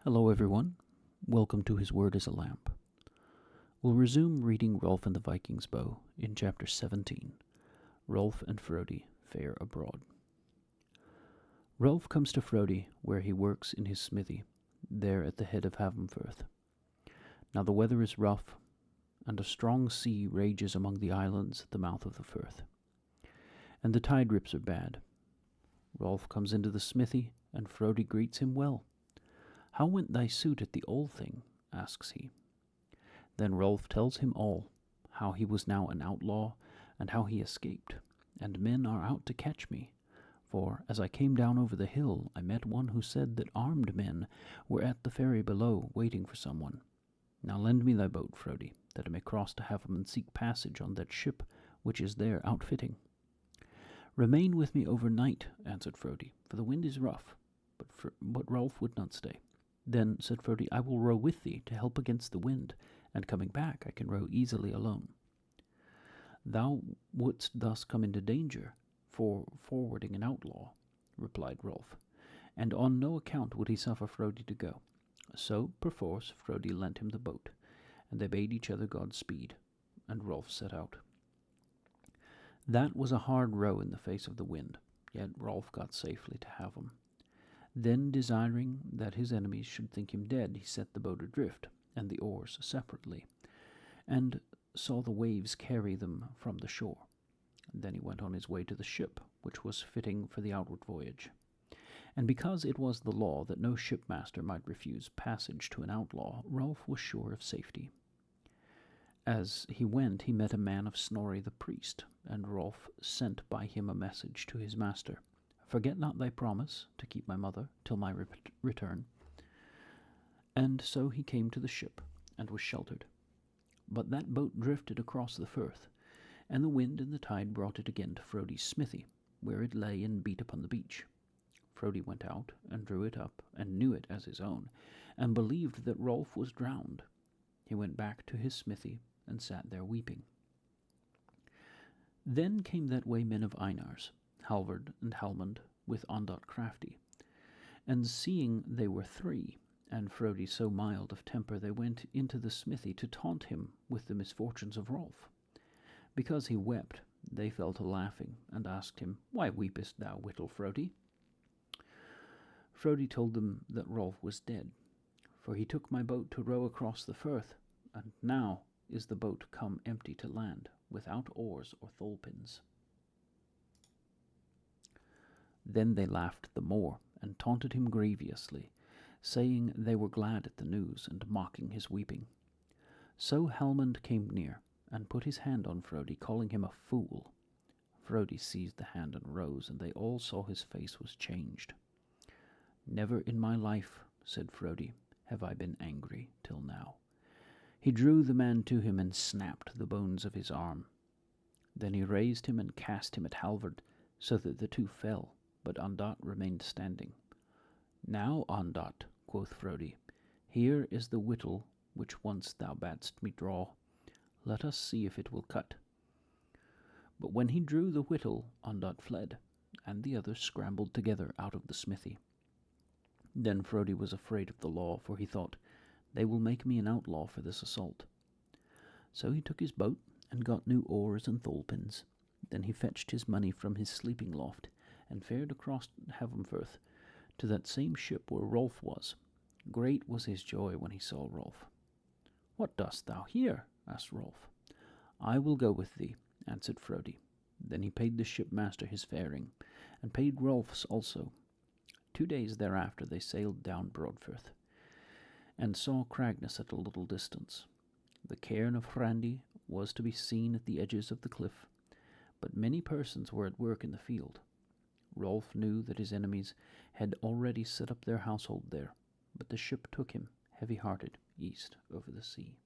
Hello everyone, welcome to His Word is a Lamp. We'll resume reading Rolf and the Vikings bow in chapter 17, Rolf and Frodi fare abroad. Rolf comes to Frodi, where he works in his smithy, there at the head of Havenfirth. Now the weather is rough, and a strong sea rages among the islands at the mouth of the firth, and the tide rips are bad. Rolf comes into the smithy, and Frodi greets him well. "How went thy suit at the old thing?" asks he. Then Rolf tells him all, how he was now an outlaw, and how he escaped, and men are out to catch me. For as I came down over the hill, I met one who said that armed men were at the ferry below, waiting for someone. Now lend me thy boat, Frodi, that I may cross to Havum and seek passage on that ship which is there outfitting. "Remain with me overnight," answered Frodi, "for the wind is rough." But Rolf would not stay. "Then," said Frodi, "I will row with thee to help against the wind, and coming back I can row easily alone." "Thou wouldst thus come into danger for forwarding an outlaw," replied Rolf, and on no account would he suffer Frodi to go. So, perforce, Frodi lent him the boat, and they bade each other Godspeed, and Rolf set out. That was a hard row in the face of the wind, yet Rolf got safely to Havum. Then, desiring that his enemies should think him dead, he set the boat adrift, and the oars separately, and saw the waves carry them from the shore. Then he went on his way to the ship, which was fitting for the outward voyage. And because it was the law that no shipmaster might refuse passage to an outlaw, Rolf was sure of safety. As he went, he met a man of Snorri the priest, and Rolf sent by him a message to his master. "Forget not thy promise to keep my mother till my return." And so he came to the ship, and was sheltered. But that boat drifted across the firth, and the wind and the tide brought it again to Frodi's smithy, where it lay and beat upon the beach. Frodi went out, and drew it up, and knew it as his own, and believed that Rolf was drowned. He went back to his smithy, and sat there weeping. Then came that way men of Einar's, Halvard and Halmund, with Ondott crafty. And seeing they were three, and Frodi so mild of temper, they went into the smithy to taunt him with the misfortunes of Rolf. Because he wept, they fell to laughing, and asked him, "Why weepest thou, Whittle Frodi?" Frodi told them that Rolf was dead, for he took my boat to row across the firth, and now is the boat come empty to land, without oars or thole-pins. Then they laughed the more, and taunted him grievously, saying they were glad at the news, and mocking his weeping. So Halmund came near, and put his hand on Frodi, calling him a fool. Frodi seized the hand and rose, and they all saw his face was changed. "Never in my life," said Frodi, "have I been angry till now." He drew the man to him and snapped the bones of his arm. Then he raised him and cast him at Halvard, so that the two fell, but Ondott remained standing. "Now, Ondott," quoth Frodi, "here is the whittle which once thou badst me draw. Let us see if it will cut." But when he drew the whittle, Ondott fled, and the others scrambled together out of the smithy. Then Frodi was afraid of the law, for he thought, "They will make me an outlaw for this assault." So he took his boat, and got new oars and thole-pins. Then he fetched his money from his sleeping loft, and fared across Havenfirth to that same ship where Rolf was. Great was his joy when he saw Rolf. "What dost thou here?" asked Rolf. "I will go with thee," answered Frodi. Then he paid the shipmaster his faring, and paid Rolf's also. 2 days thereafter they sailed down Broadfirth, and saw Cragness at a little distance. The cairn of Hrandi was to be seen at the edges of the cliff, but many persons were at work in the field. Rolf knew that his enemies had already set up their household there, but the ship took him, heavy-hearted, east over the sea.